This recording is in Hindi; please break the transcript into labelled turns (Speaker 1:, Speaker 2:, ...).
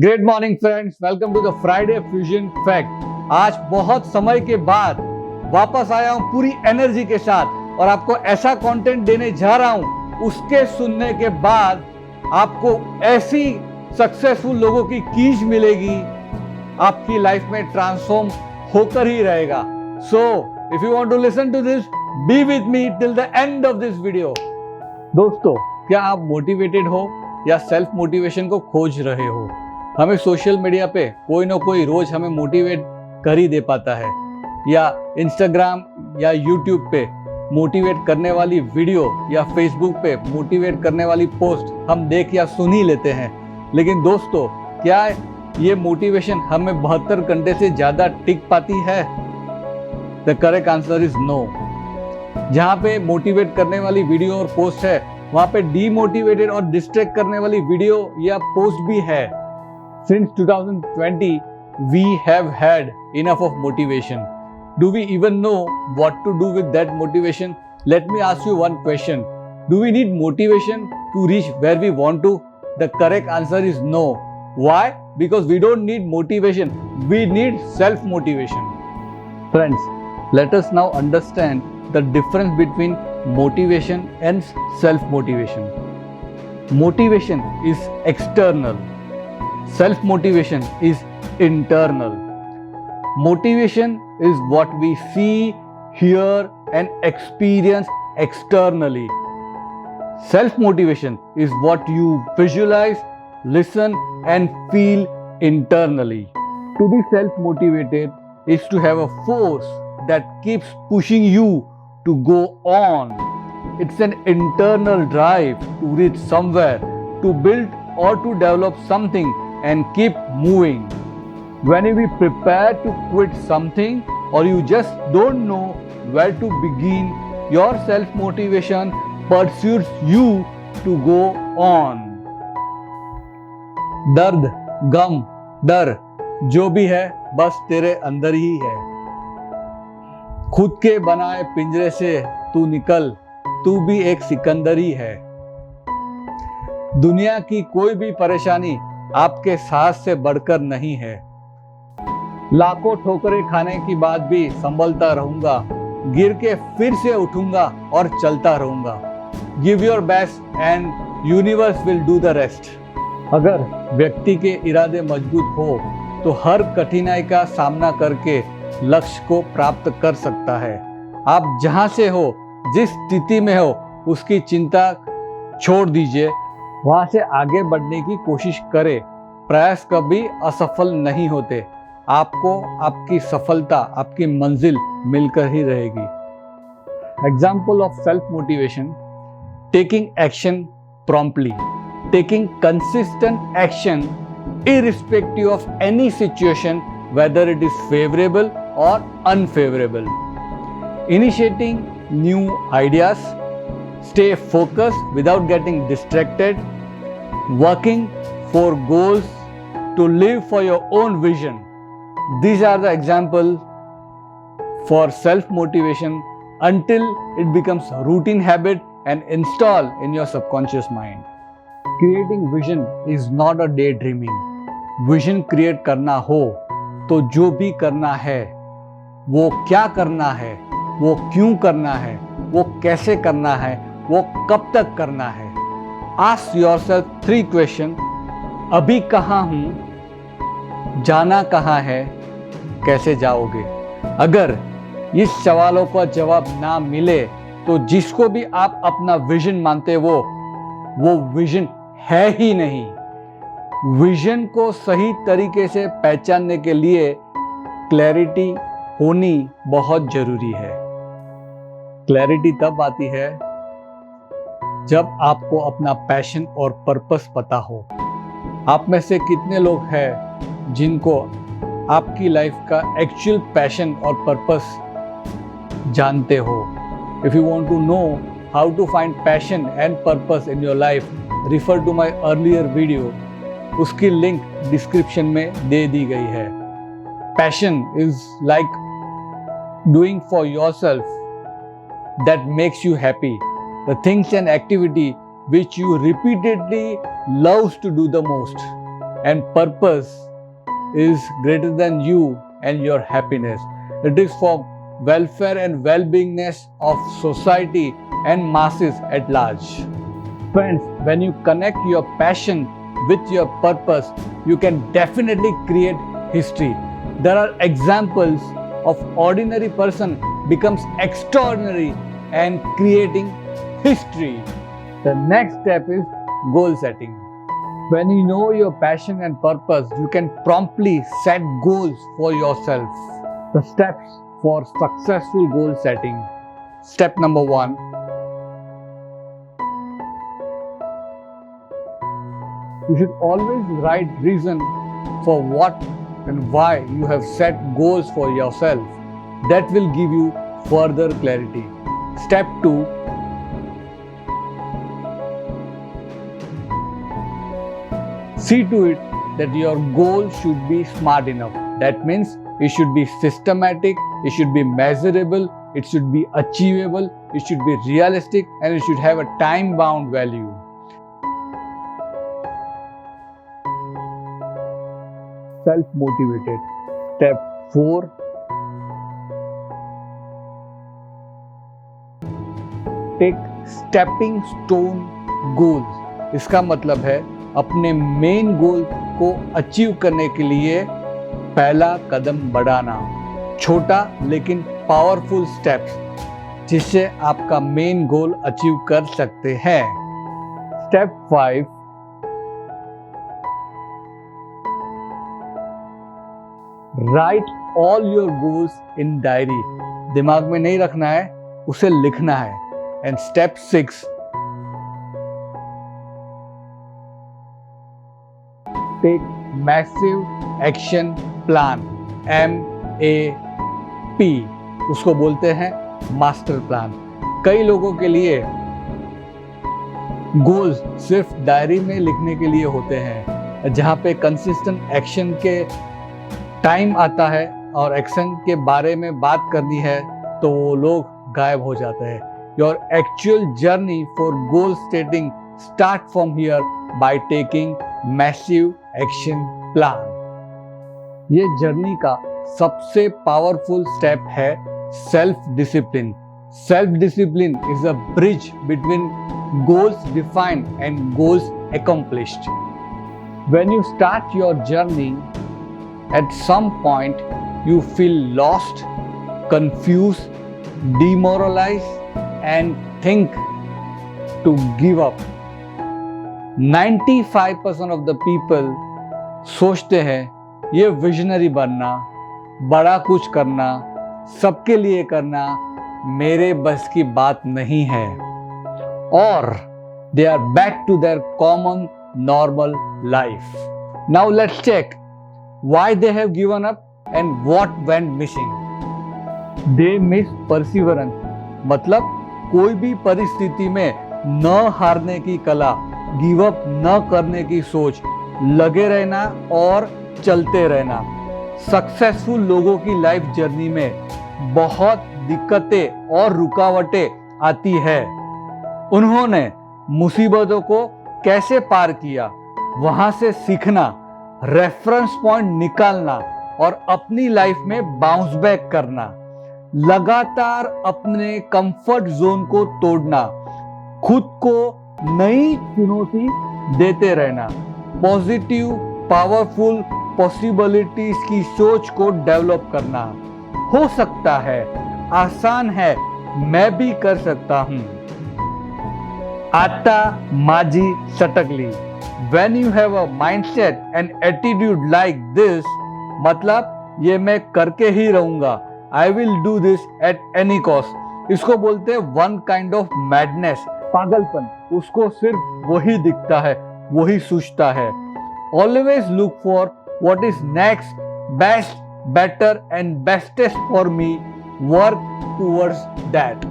Speaker 1: Great morning friends, welcome to the Friday fusion fact. आज बहुत समय के बाद वापस आया हूं पूरी एनर्जी के साथ और आपको ऐसा कंटेंट देने जा रहा हूं, उसके सुनने के बाद आपको ऐसी सक्सेसफुल लोगों की कीज मिलेगी, आपकी लाइफ में ट्रांसफॉर्म होकर ही रहेगा। So if you want to listen to this, be with me till the end of this video. दोस्तों, क्या आप मोटिवेटेड हो या सेल्फ मोटिवेशन को खोज रहे हो? हमें सोशल मीडिया पे कोई ना कोई रोज हमें मोटिवेट कर ही दे पाता है, या इंस्टाग्राम या यूट्यूब पे मोटिवेट करने वाली वीडियो या फेसबुक पे मोटिवेट करने वाली पोस्ट हम देख या सुन ही लेते हैं। लेकिन दोस्तों, क्या ये मोटिवेशन हमें 72 घंटे से ज्यादा टिक पाती है? The correct answer is no. जहाँ पे मोटिवेट करने वाली वीडियो और पोस्ट है, वहाँ पे डीमोटिवेटेड और डिस्ट्रैक्ट करने वाली वीडियो या पोस्ट भी है। Since 2020, we have had enough of motivation. Do we even know what to do with that motivation? Let me ask you one question. Do we need motivation to reach where we want to? The correct answer is no. Why? Because we don't need motivation. We need self-motivation. Friends, let us now understand the difference between motivation and self-motivation. Motivation is external. Self-motivation is internal. Motivation is what we see, hear and experience externally. Self-motivation is what you visualize, listen and feel internally. To be self-motivated is to have a force that keeps pushing you to go on. It's an internal drive to reach somewhere, to build or to develop something and keep moving. When you prepare to quit something or you just don't know where to begin, your self-motivation pursues you to go on. दर्द, गम, डर जो भी है बस तेरे अंदर ही है। खुद के बनाए पिंजरे से तू निकल, तू भी एक सिकंदर ही है। दुनिया की कोई भी परेशानी आपके सांस से बढ़कर नहीं है। लाखों ठोकरें खाने के बाद भी संभलता रहूंगा, गिर के फिर से उठूंगा और चलता रहूंगा। Give your best and universe will do the rest. अगर व्यक्ति के इरादे मजबूत हो तो हर कठिनाई का सामना करके लक्ष्य को प्राप्त कर सकता है। आप जहां से हो, जिस स्थिति में हो, उसकी चिंता छोड़ दीजिए, वहां से आगे बढ़ने की कोशिश करें। प्रयास कभी असफल नहीं होते। आपको आपकी सफलता, आपकी मंजिल मिलकर ही रहेगी। Example of self motivation: taking action promptly, taking consistent action irrespective of any situation, whether it is favorable or unfavorable. Initiating new ideas, stay focused without getting distracted, working for goals, to live for your own vision. These are the examples for self-motivation until it becomes a routine habit and install in your subconscious mind. Creating vision is not a daydreaming. Vision create करना हो तो जो भी करना है, वो क्या करना है, वो क्यों करना है, वो कैसे करना है, वो कब तक करना है। Ask yourself 3 questions: अभी कहाँ हूँ, जाना कहाँ है, कैसे जाओगे। अगर इस सवालों का जवाब ना मिले तो जिसको भी आप अपना विजन मानते वो विजन है ही नहीं। विजन को सही तरीके से पहचानने के लिए क्लैरिटी होनी बहुत जरूरी है। क्लैरिटी तब आती है जब आपको अपना पैशन और पर्पस पता हो। आप में से कितने लोग हैं जिनको आपकी लाइफ का एक्चुअल पैशन और पर्पस जानते हो? If you want to know how to find passion and purpose in your life, refer to my earlier video. उसकी लिंक डिस्क्रिप्शन में दे दी गई है। Passion is like doing for yourself that makes you happy, the things and activity which you repeatedly loves to do the most. and purpose is greater than you and your happiness. It is for welfare and well-beingness of society and masses at large. Friends, when you connect your passion with your purpose, you can definitely create history. There are examples of ordinary person becomes extraordinary and creating history. The next step is goal setting. When you know your passion and purpose, you can promptly set goals for yourself. The steps for successful goal setting. Step number 1. You should always write reason for what and why you have set goals for yourself. That will give you further clarity. Step 2. See to it that your goal should be smart enough. That means it should be systematic, it should be measurable, it should be achievable, it should be realistic, and it should have a time-bound value. Self-motivated. Step 4. Take stepping stone goals. इसका मतलब है अपने मेन गोल को अचीव करने के लिए पहला कदम बढ़ाना, छोटा लेकिन पावरफुल स्टेप्स जिससे आपका मेन गोल अचीव कर सकते हैं. Step 5. Write all your goals in diary. दिमाग में नहीं रखना है, उसे लिखना है. And step 6. Take massive action plan. MAP उसको बोलते हैं मास्टर प्लान. कई लोगों के लिए गोल्स सिर्फ डायरी में लिखने के लिए होते हैं, जहाँ पे कंसिस्टेंट एक्शन के टाइम आता है और एक्शन के बारे में बात करनी है तो वो लोग गायब हो जाते हैं. Your actual journey for goal setting start from here by taking massive action plan. ये जर्नी का सबसे पावरफुल स्टेप है self discipline. Self discipline is a bridge between goals defined and goals accomplished. When you start your journey, at some point you feel lost, confused, demoralized and think to give up. 95% of the people सोचते हैं ये विजनरी बनना, बड़ा कुछ करना, सबके लिए करना मेरे बस की बात नहीं है, or they are back to their common normal life. Now let's check why they have given up and what went missing. They miss perseverance. मतलब कोई भी परिस्थिति में न हारने की कला, गिव अप न करने की सोच, लगे रहना और चलते रहना. सक्सेसफुल लोगों की लाइफ जर्नी में बहुत दिक्कतें और रुकावटें आती है. उन्होंने मुसीबतों को कैसे पार किया, वहां से सीखना, रेफरेंस पॉइंट निकालना और अपनी लाइफ में बाउंस बैक करना, लगातार अपने कंफर्ट जोन को तोड़ना, खुद को नई चुनौती देते रहना, पॉजिटिव पावरफुल पॉसिबिलिटीज की सोच को डेवलप करना. हो सकता है, आसान है, मैं भी कर सकता हूं. आता माझी सटकली. When you have a mindset and attitude like this, मतलब ये मैं करके ही रहूंगा, I will do this at any cost. इसको बोलते हैं one kind of madness, पागलपन. उसको सिर्फ वही दिखता है, वही सोचता है. Always look for what is next, best, better and bestest for me. Work towards that.